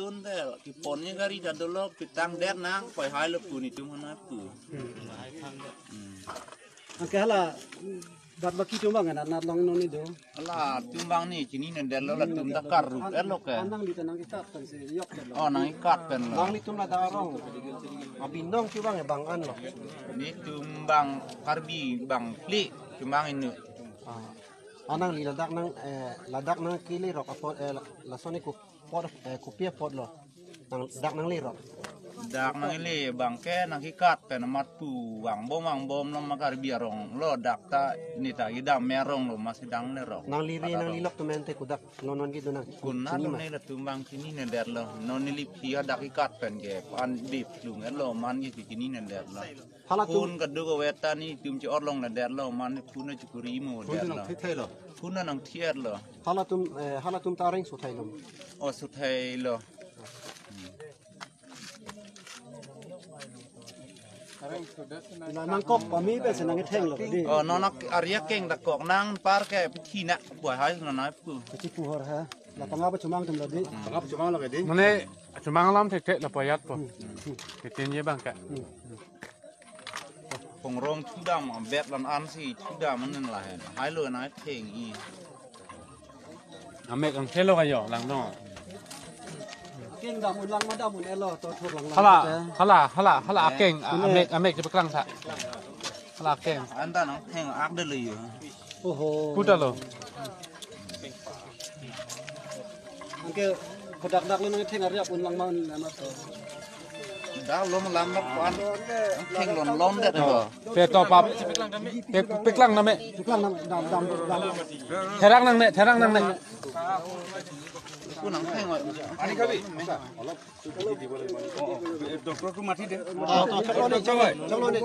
tun deh kiponnya kari jadul pitang der nang poi hai lo puni cuma na pu angke hala bat baki cuma kan anak long noni do lah tumbang nih cini nender lo lah tum dakar ruk lo ke andang di tanang kita kan se yok oh nang ikat pen lo nang itu na darong abindong cuma nge bangan lo ini tumbang karbi bang pli tumbang ini anang li ladak nang kili rok apot lasoni ku pot kupia pot lo nang dak nang li rok dak nang ini bang ke nang ikat pen amat pu wang bom lo makar biarong lo dak ta ini ta idam merong lo masih dang lerok nang lilok tu mente kudak nonon gitu nang kunna lo nih tumbang sini nender lo non lip dia dak ikat pen ke pan dip lung lo man gitu sini nender lo pun kedua weta ni tum ci orlong nender lo man pun cukuri mu nender lo pun nang tier lo hala tum taring sutai lo oh sutai lo nang kok pami be senang theng lo di oh nonak arya keng da kok nang par ke pithina buai hai nona pu ci pu hor ha la tanga ba chumang tum lo di tanga ba chumang lo ke di mane chumang lam thek thek la payat po ke tin ye bang ka pengrong cudam bet lan an si cudamมันlah hai lo na theng i amek ang thelo ka yo lang no king dam ulang ma dam un elo to thur lang hala keng amek je beklang sa hala keng anda nang theng ak de le yo oh ho puta lo angke kodak dak lo nang theng arya un lang ma na to da lo lam mak pan theng lon de do pe to pap pe beklang na me tukang dam therang nang ne ku nang theng oi ani khabi doktor ku mati de chalo ni